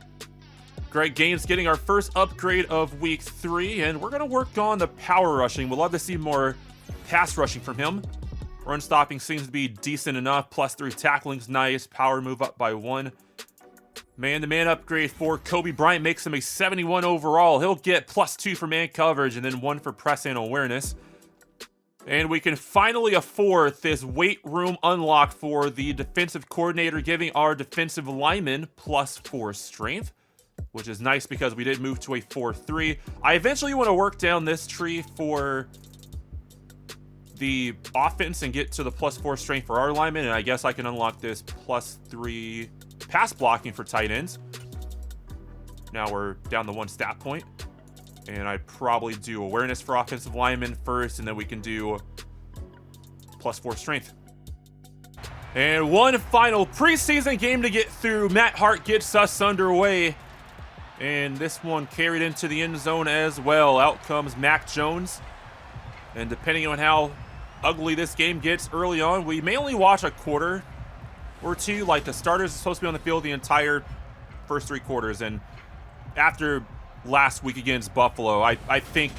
Greg Gaines getting our first upgrade of week 3, and we're going to work on the power rushing. We'd love to see more pass rushing from him. Run stopping seems to be decent enough. +3 tackling's nice. Power move up by 1. Man-to-man upgrade for Kobe Bryant makes him a 71 overall. He'll get +2 for man coverage and then 1 for press and awareness. And we can finally afford this weight room unlock for the defensive coordinator, giving our defensive lineman +4 strength, which is nice because we did move to a 4-3. I eventually want to work down this tree for the offense and get to the +4 strength for our lineman, and I guess I can unlock this +3 pass blocking for tight ends. Now we're down to 1 stat point. And I'd probably do awareness for offensive linemen first, and then we can do +4 strength. And one final preseason game to get through. Matt Hart gets us underway. And this one carried into the end zone as well. Out comes Mac Jones. And depending on how ugly this game gets early on, we may only watch a quarter or 2. Like, the starters are supposed to be on the field the entire first 3 quarters. And after last week against Buffalo, I think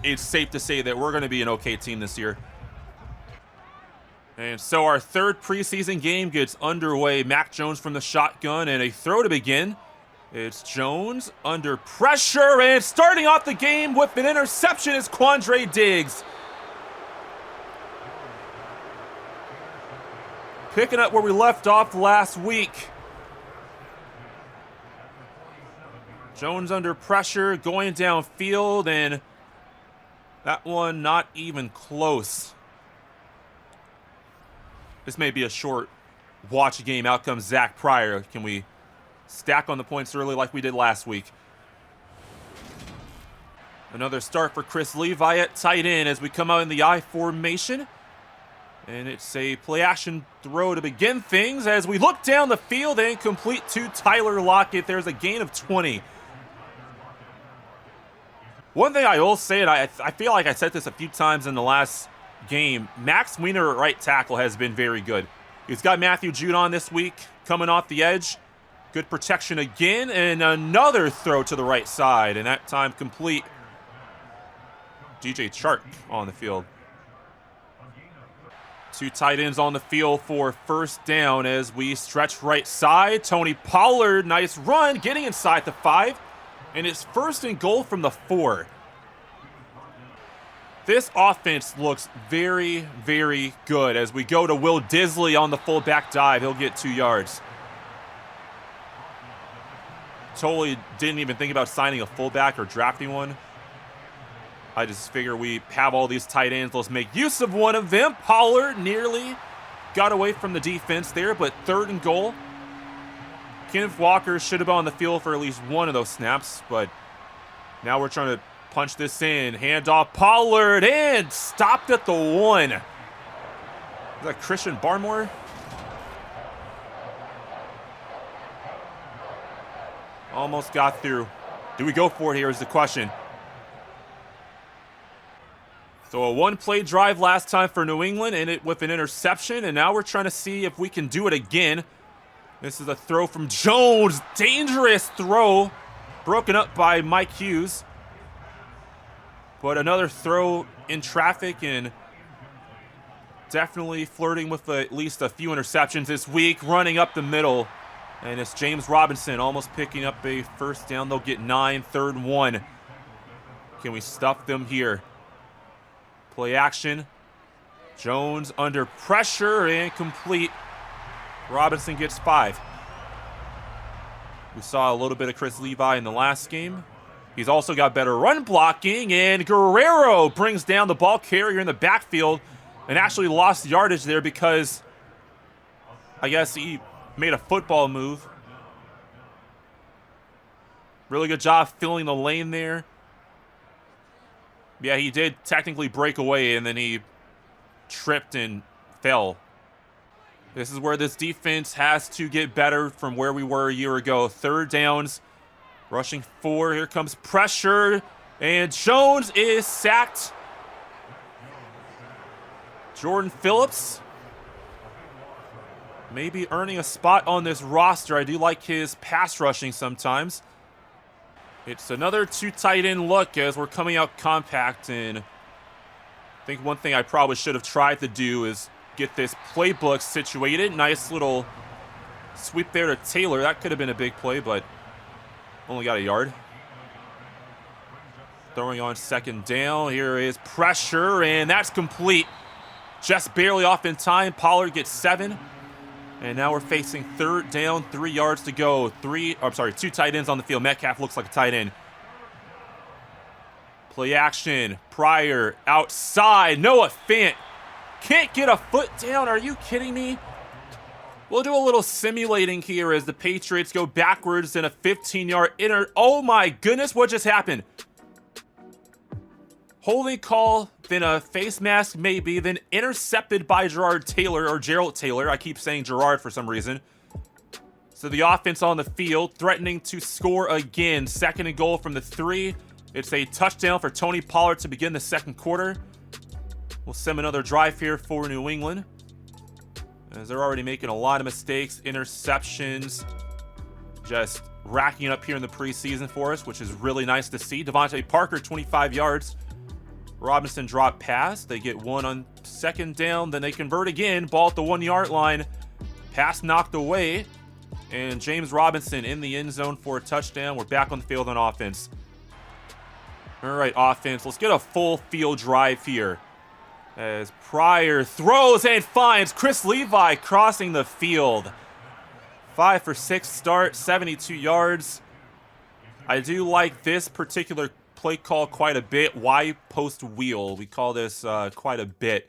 it's safe to say that we're going to be an okay team this year. And so our third preseason game gets underway. Mac Jones from the shotgun and a throw to begin. It's Jones under pressure, and starting off the game with an interception is Quandre Diggs. Picking up where we left off last week. Jones under pressure, going downfield, and that one not even close. This may be a short watch game. Out comes Zach Pryor. Can we stack on the points early like we did last week. Another start for Chris Levi at tight end as we come out in the I formation. And it's a play action throw to begin things as we look down the field and complete to Tyler Lockett. There's a gain of 20. One thing I will say, and I feel like I said this a few times in the last game, Max Weiner at right tackle has been very good. He's got Matthew Judon this week coming off the edge. Good protection again, and another throw to the right side, and that time complete. DJ Chark on the field. Two tight ends on the field for first down as we stretch right side. Tony Pollard, nice run, getting inside the 5. And it's first and goal from the 4. This offense looks very, very good as we go to Will Disley on the fullback dive. He'll get 2 yards. Totally didn't even think about signing a fullback or drafting one. I just figure we have all these tight ends. Let's make use of one of them. Pollard nearly got away from the defense there, but third and goal. Kenneth Walker should have been on the field for at least one of those snaps, but now we're trying to punch this in. Handoff Pollard and stopped at the 1. Is that Christian Barmore? Almost got through. Do we go for it here is the question. So a one-play drive last time for New England, and it with an interception, and now we're trying to see if we can do it again. This is a throw from Jones. Dangerous throw. Broken up by Mike Hughes. But another throw in traffic and definitely flirting with at least a few interceptions this week. Running up the middle. And it's James Robinson almost picking up a first down. They'll get 9, third and 1. Can we stuff them here? Play action. Jones under pressure and complete. Robinson gets 5. We saw a little bit of Chris Levi in the last game. He's also got better run blocking, and Guerrero brings down the ball carrier in the backfield and actually lost yardage there because I guess he made a football move. Really good job filling the lane there. Yeah, he did technically break away, and then he tripped and fell. This is where this defense has to get better from where we were a year ago. Third downs, rushing 4. Here comes pressure, and Jones is sacked. Jordan Phillips maybe earning a spot on this roster. I do like his pass rushing sometimes. It's another 2 tight end look as we're coming out compact, and I think one thing I probably should have tried to do is get this playbook situated. Nice little sweep there to Taylor. That could have been a big play, but only got a yard. Throwing on second down. Here is pressure, and that's complete. Just barely off in time. Pollard gets 7. And now we're facing third down, 3 yards to go. 2 tight ends on the field. Metcalf looks like a tight end. Play action. Pryor outside. Noah Fant can't get a foot down. Are you kidding me? We'll do a little simulating here as the Patriots go backwards in a 15-yard Oh my goodness, what just happened? Holding call, then a face mask maybe, then intercepted by Gerald Taylor. I keep saying Gerard for some reason. So the offense on the field, threatening to score again. Second and goal from the 3. It's a touchdown for Tony Pollard to begin the second quarter. We'll send another drive here for New England, as they're already making a lot of mistakes, interceptions, just racking it up here in the preseason for us, which is really nice to see. Devontae Parker, 25 yards. Robinson drop pass. They get 1 on second down. Then they convert again. Ball at the 1-yard line. Pass knocked away. And James Robinson in the end zone for a touchdown. We're back on the field on offense. All right, offense. Let's get a full field drive here. As Pryor throws and finds Chris Levi crossing the field. 5 for 6 start, 72 yards. I do like this particular play call quite a bit. Y post wheel. We call this quite a bit,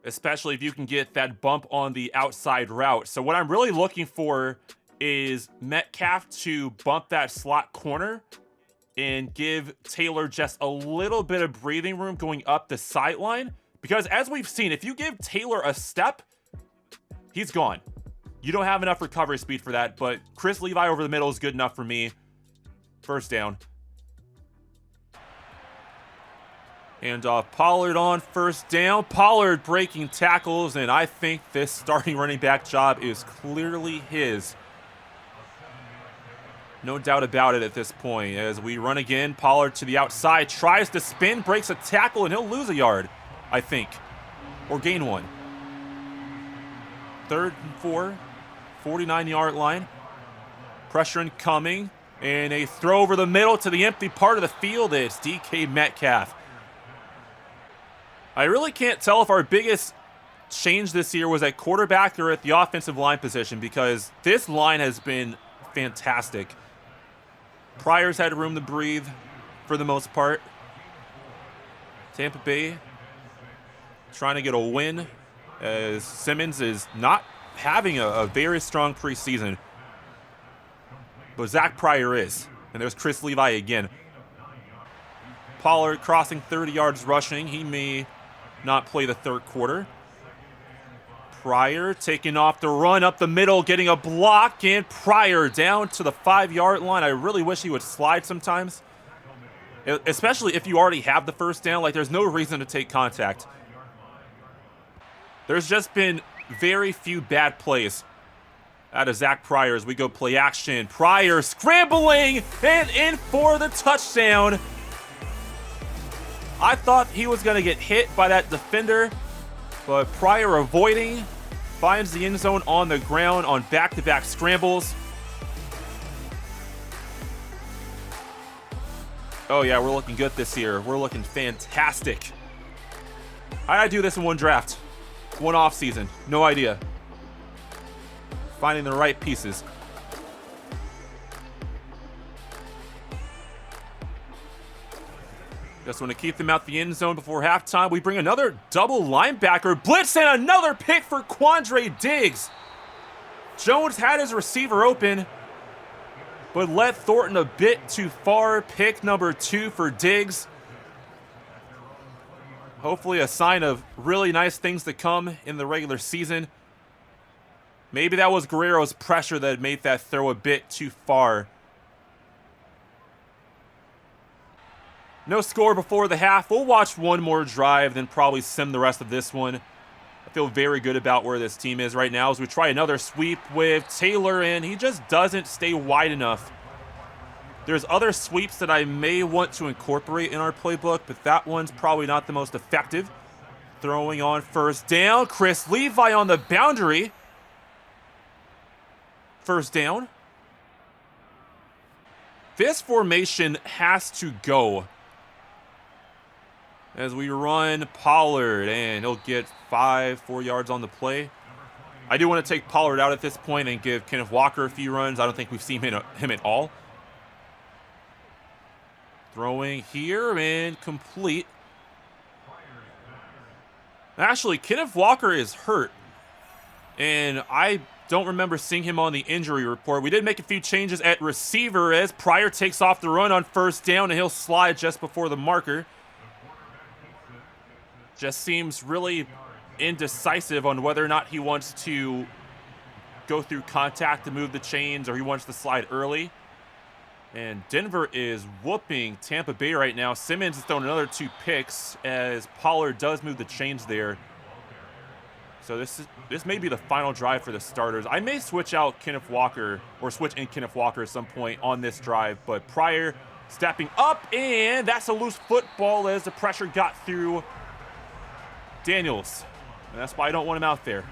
especially if you can get that bump on the outside route. So what I'm really looking for is Metcalf to bump that slot corner and give Taylor just a little bit of breathing room going up the sideline. Because as we've seen, if you give Taylor a step, he's gone. You don't have enough recovery speed for that, but Chris Levi over the middle is good enough for me. First down. And Pollard on first down. Pollard breaking tackles, and I think this starting running back job is clearly his. No doubt about it at this point. As we run again, Pollard to the outside, tries to spin, breaks a tackle, and he'll lose a yard, I think. Or gain one. 3rd and 4, 49-yard line. Pressure incoming, and a throw over the middle to the empty part of the field. It's DK Metcalf. I really can't tell if our biggest change this year was at quarterback or at the offensive line position, because this line has been fantastic. Pryor's had room to breathe for the most part. Tampa Bay trying to get a win, as Simmons is not having a very strong preseason. But Zach Pryor is. And there's Chris Levi again. Pollard crossing 30 yards rushing. He may not play the third quarter. Pryor taking off the run up the middle, getting a block, and Pryor down to the 5-yard line. I really wish he would slide sometimes, especially if you already have the first down. Like, there's no reason to take contact. There's just been very few bad plays out of Zach Pryor as we go play action. Pryor scrambling and in for the touchdown. I thought he was going to get hit by that defender, but Pryor avoiding, finds the end zone on the ground on back-to-back scrambles. Oh yeah, we're looking good this year. We're looking fantastic. How did I do this in one draft? One off season? No idea. Finding the right pieces. Just want to keep them out the end zone before halftime. We bring another double linebacker blitz and another pick for Quandre Diggs. Jones had his receiver open, but led Thornton a bit too far. Pick number 2 for Diggs. Hopefully a sign of really nice things to come in the regular season. Maybe that was Guerrero's pressure that made that throw a bit too far. No score before the half. We'll watch one more drive, then probably sim the rest of this one. I feel very good about where this team is right now as we try another sweep with Taylor, and he just doesn't stay wide enough. There's other sweeps that I may want to incorporate in our playbook, but that one's probably not the most effective. Throwing on first down. Chris Levi on the boundary. First down. This formation has to go. As we run Pollard, and he'll get 4 yards on the play. I do want to take Pollard out at this point and give Kenneth Walker a few runs. I don't think we've seen him at all. Throwing here and complete. Actually, Kenneth Walker is hurt, and I don't remember seeing him on the injury report. We did make a few changes at receiver as Pryor takes off the run on first down, and he'll slide just before the marker. Just seems really indecisive on whether or not he wants to go through contact to move the chains or he wants to slide early. And Denver is whooping Tampa Bay right now. Simmons has thrown another 2 picks as Pollard does move the chains there. So this may be the final drive for the starters. I may switch out Kenneth Walker or switch in Kenneth Walker at some point on this drive, but Pryor stepping up, and that's a loose football as the pressure got through Daniels. And that's why I don't want him out there.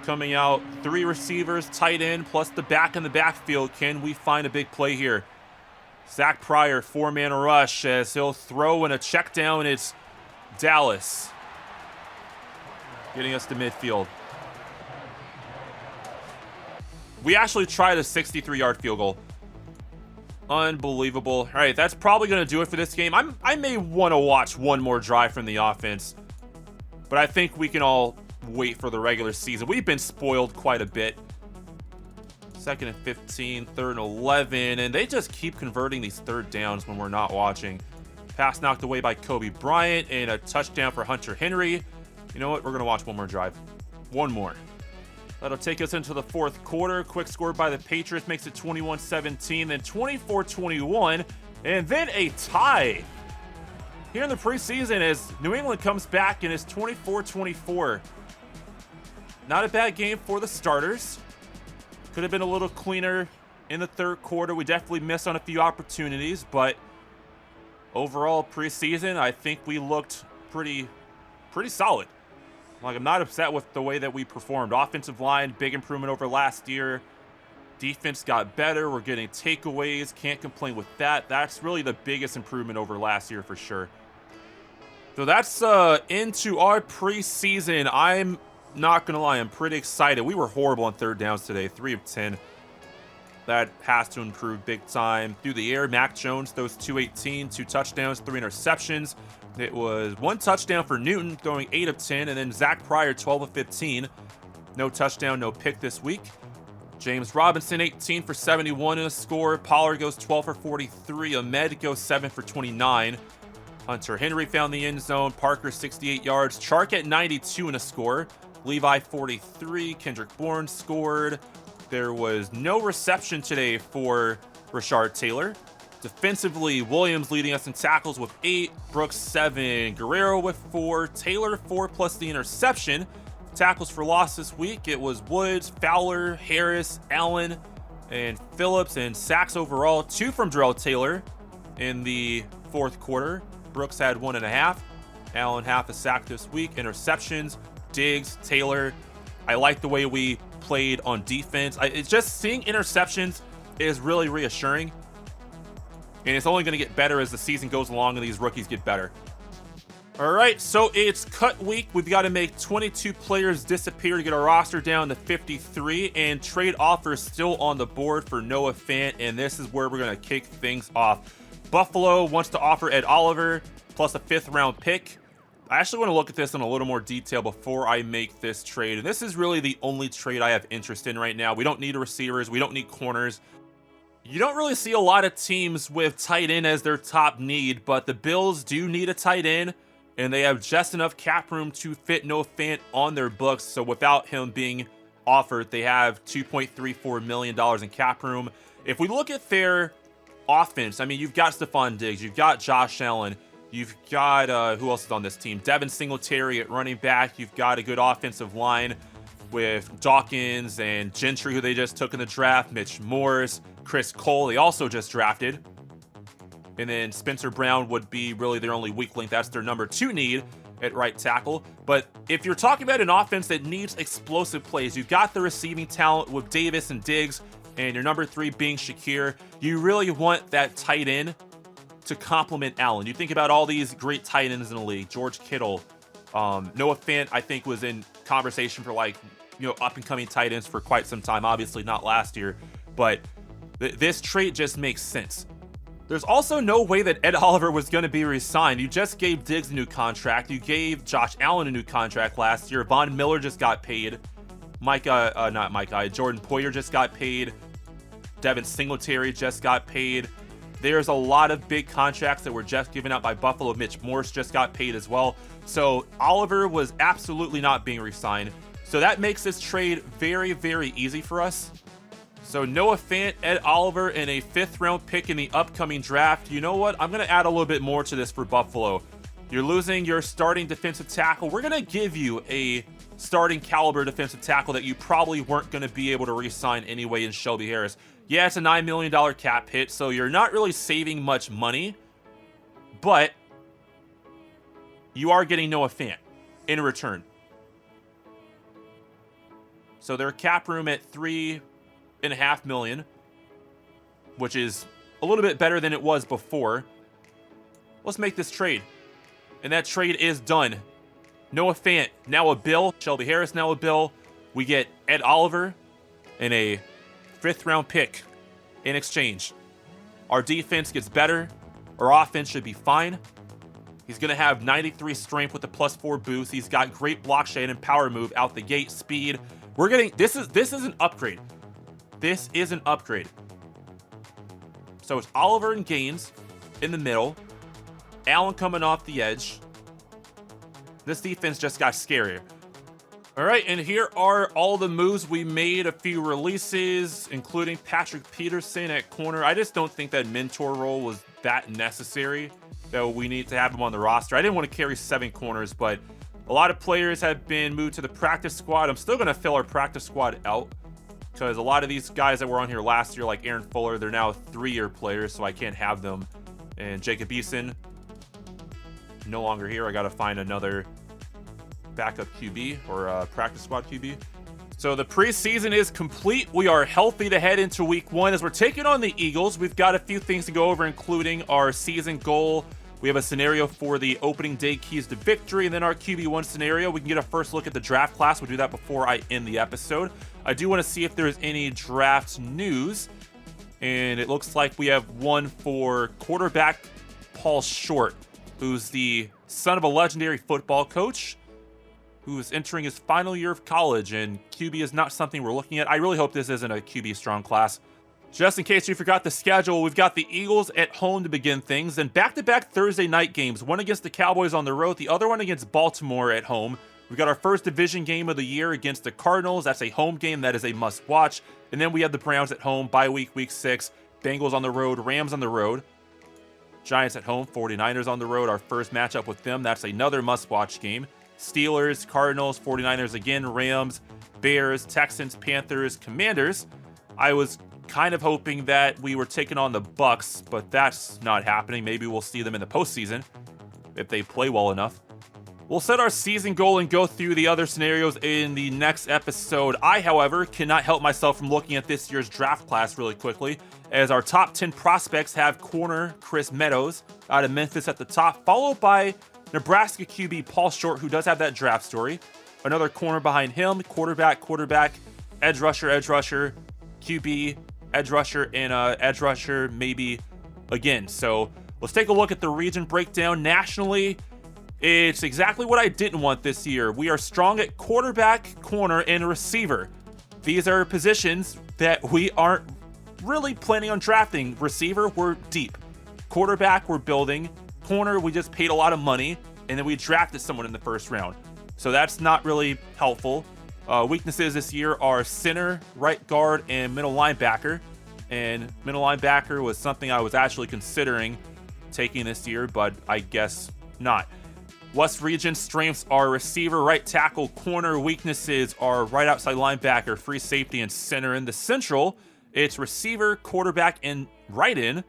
Coming out, 3 receivers, tight end, plus the back in the backfield. Can we find a big play here? Zach Pryor, 4-man rush as he'll throw in a check down. It's Dallas getting us to midfield. We actually tried a 63-yard field goal. Unbelievable. All right, that's probably going to do it for this game. I may want to watch one more drive from the offense, but I think we can all wait for the regular season. We've been spoiled quite a bit. Second and 15, third and 11, and they just keep converting these third downs when we're not watching. Pass knocked away by Kobe Bryant, and a touchdown for Hunter Henry. You know what? We're going to watch one more drive. One more. That'll take us into the fourth quarter. Quick score by the Patriots makes it 21-17, then 24-21, and then a tie here in the preseason as New England comes back and is 24-24. Not a bad game for the starters. Could have been a little cleaner in the third quarter. We definitely missed on a few opportunities, but overall preseason, I think we looked pretty solid. Like, I'm not upset with the way that we performed. Offensive line, big improvement over last year. Defense got better. We're getting takeaways. Can't complain with that. That's really the biggest improvement over last year for sure. So that's into our preseason. I'm not going to lie. I'm pretty excited. We were horrible on third downs today. 3 of 10. That has to improve big time. Through the air, Mac Jones throws 218, 2 touchdowns, 3 interceptions. It was 1 touchdown for Newton, going 8 of 10, and then Zach Pryor, 12 of 15. No touchdown, no pick this week. James Robinson, 18 for 71 in a score. Pollard goes 12 for 43. Ahmed goes 7 for 29. Hunter Henry found the end zone. Parker, 68 yards. Chark at 92 in a score. Levi, 43. Kendrick Bourne scored. There was no reception today for Rashard Taylor. Defensively, Williams leading us in tackles with 8, Brooks 7, Guerrero with 4, Taylor 4 plus the interception. Tackles for loss this week, it was Woods, Fowler, Harris, Allen, and Phillips, and sacks overall, 2 from Darrell Taylor in the fourth quarter. Brooks had 1.5. Allen half a sack this week. Interceptions, Diggs, Taylor. I like the way we played on defense. It's just seeing interceptions is really reassuring. And it's only going to get better as the season goes along and these rookies get better. All right, so it's cut week. We've got to make 22 players disappear to get our roster down to 53, and trade offers still on the board for Noah Fant, and this is where we're going to kick things off. Buffalo wants to offer Ed Oliver plus a 5th-round pick. I actually want to look at this in a little more detail before I make this trade, and this is really the only trade I have interest in right now. We don't need receivers. We don't need corners. You don't really see a lot of teams with tight end as their top need, but the Bills do need a tight end, and they have just enough cap room to fit Noah Fant on their books. So without him being offered, they have $2.34 million in cap room. If we look at their offense, I mean, you've got Stephon Diggs, you've got Josh Allen, you've got, who else is on this team? Devin Singletary at running back. You've got a good offensive line with Dawkins and Gentry, who they just took in the draft, Mitch Morse, Chris Cole, they also just drafted. And then Spencer Brown would be really their only weak link. That's their number 2 need at right tackle. But if you're talking about an offense that needs explosive plays, you've got the receiving talent with Davis and Diggs, and your number 3 being Shakir. You really want that tight end to complement Allen. You think about all these great tight ends in the league. George Kittle, Noah Fant, I think, was in conversation for up-and-coming tight ends for quite some time. Obviously not last year, but this trade just makes sense. There's also no way that Ed Oliver was going to be re-signed. You just gave Diggs a new contract. You gave Josh Allen a new contract last year. Von Miller just got paid. Jordan Poyer just got paid. Devin Singletary just got paid. There's a lot of big contracts that were just given out by Buffalo. Mitch Morse just got paid as well. So Oliver was absolutely not being re-signed. So that makes this trade very, very easy for us. So Noah Fant, Ed Oliver, and a 5th-round pick in the upcoming draft. You know what? I'm going to add a little bit more to this for Buffalo. You're losing your starting defensive tackle. We're going to give you a starting caliber defensive tackle that you probably weren't going to be able to re-sign anyway in Shelby Harris. Yeah, it's a $9 million cap hit, so you're not really saving much money, but you are getting Noah Fant in return. So their cap room at $3.5 million, which is a little bit better than it was before. Let's make this trade. And that trade is done. Noah Fant, now a Bill. Shelby Harris, now a Bill. We get Ed Oliver and a 5th-round pick in exchange. Our defense gets better. Our offense should be fine. He's going to have 93 strength with a +4 boost. He's got great block shade and power move out the gate, speed. We're getting this is an upgrade. This is an upgrade. So it's Oliver and Gaines in the middle. Allen coming off the edge. This defense just got scarier. All right, and here are all the moves we made. A few releases, including Patrick Peterson at corner. I just don't think that mentor role was that necessary, that we need to have him on the roster. I didn't want to carry 7 corners, but a lot of players have been moved to the practice squad. I'm still going to fill our practice squad out because a lot of these guys that were on here last year, like Aaron Fuller, they're now 3-year players, so I can't have them. And Jacob Eason, no longer here. I got to find another backup QB or practice squad QB. So the preseason is complete. We are healthy to head into week 1 as we're taking on the Eagles. We've got a few things to go over, including our season goal. We have a scenario for the opening day keys to victory, and then our QB1 scenario. We can get a first look at the draft class. We'll do that before I end the episode. I do want to see if there's any draft news, and it looks like we have one for quarterback Paul Short, who's the son of a legendary football coach who is entering his final year of college, and QB is not something we're looking at. I really hope this isn't a QB strong class. Just in case you forgot the schedule, we've got the Eagles at home to begin things, then back-to-back Thursday night games, one against the Cowboys on the road, the other one against Baltimore at home. We've got our first division game of the year against the Cardinals. That's a home game. That is a must-watch. And then we have the Browns at home, bye week, week 6. Bengals on the road, Rams on the road. Giants at home, 49ers on the road. Our first matchup with them. That's another must-watch game. Steelers, Cardinals, 49ers again, Rams, Bears, Texans, Panthers, Commanders. I was kind of hoping that we were taking on the Bucks, but that's not happening. Maybe we'll see them in the postseason if they play well enough. We'll set our season goal and go through the other scenarios in the next episode. I, however, cannot help myself from looking at this year's draft class really quickly, as our top 10 prospects have corner Chris Meadows out of Memphis at the top, followed by Nebraska QB Paul Short, who does have that draft story. Another corner behind him, quarterback, edge rusher, QB, edge rusher, and edge rusher maybe again. So let's take a look at the region breakdown. Nationally, it's exactly what I didn't want this year. We are strong at quarterback, corner, and receiver. These are positions that we aren't really planning on drafting. Receiver, we're deep. Quarterback, we're building. Corner, we just paid a lot of money, and then we drafted someone in the first round. So that's not really helpful. Weaknesses this year are center, right guard, and middle linebacker. And middle linebacker was something I was actually considering taking this year, but I guess not. West region strengths are receiver, right tackle, corner. Weaknesses are right outside linebacker, free safety, and center. In the central, it's receiver, quarterback, and right end,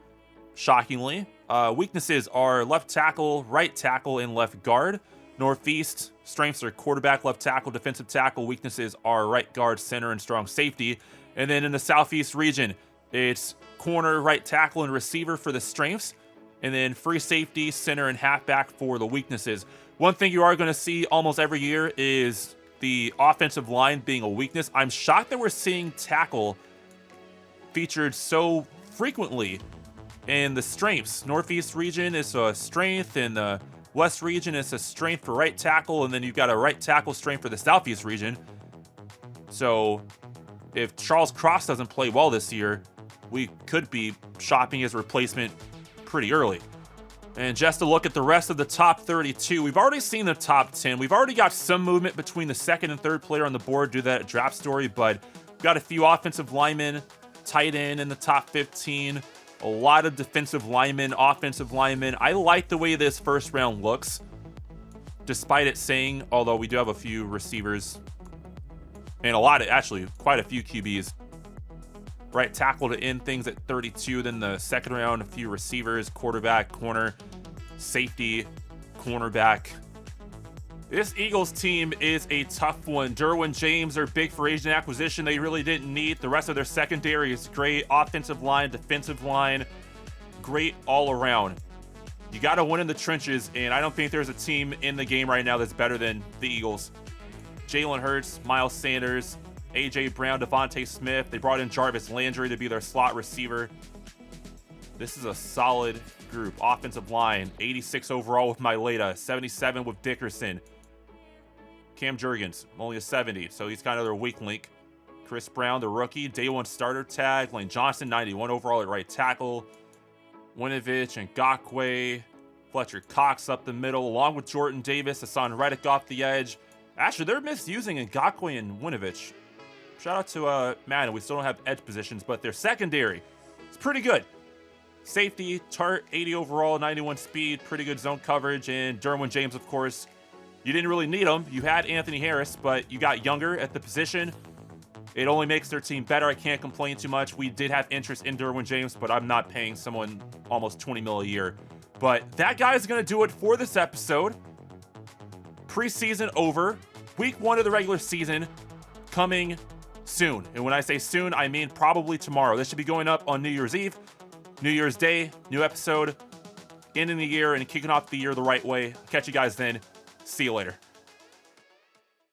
shockingly. Weaknesses are left tackle, right tackle, and left guard. Northeast, strengths are quarterback, left tackle, defensive tackle. Weaknesses are right guard, center, and strong safety. And then in the Southeast region, it's corner, right tackle, and receiver for the strengths. And then free safety, center, and halfback for the weaknesses. One thing you are going to see almost every year is the offensive line being a weakness. I'm shocked that we're seeing tackle featured so frequently in the strengths. Northeast region is a strength, and the West region is a strength for right tackle, and then you've got a right tackle strength for the Southeast region. So if Charles Cross doesn't play well this year, we could be shopping his replacement pretty early. And just to look at the rest of the top 32, we've already seen the top 10. We've already got some movement between the second and third player on the board due to that draft story, but we've got a few offensive linemen, tight end in the top 15, a lot of defensive linemen, offensive linemen. I like the way this first round looks, despite it saying, although we do have a few receivers and quite a few QBs. Right tackle to end things at 32. Then the second round, a few receivers, quarterback, corner, safety, cornerback. This Eagles team is a tough one. Derwin James are big for agent acquisition. They really didn't need. The rest of their secondary is great. Offensive line, defensive line, great all around. You got to win in the trenches, and I don't think there's a team in the game right now that's better than the Eagles. Jalen Hurts, Miles Sanders, A.J. Brown, Devontae Smith. They brought in Jarvis Landry to be their slot receiver. This is a solid group. Offensive line, 86 overall with Mailata, 77 with Dickerson. Cam Jurgens, only a 70, so he's kind of their weak link. Chris Brown, the rookie, day 1 starter tag. Lane Johnson, 91 overall at right tackle. Winovich and Ngakoue. Fletcher Cox up the middle, along with Jordan Davis. Hassan Reddick off the edge. Actually, they're misusing Ngakoue and Winovich. Shout out to man, we still don't have edge positions, but their secondary is pretty good. Safety, Tart, 80 overall, 91 speed, pretty good zone coverage, and Derwin James, of course. You didn't really need him. You had Anthony Harris, but you got younger at the position. It only makes their team better. I can't complain too much. We did have interest in Derwin James, but I'm not paying someone almost $20 million a year. But that guy is going to do it for this episode. Preseason over. Week 1 of the regular season coming soon. And when I say soon, I mean probably tomorrow. This should be going up on New Year's Eve. New Year's Day, new episode, ending the year and kicking off the year the right way. Catch you guys then. See you later.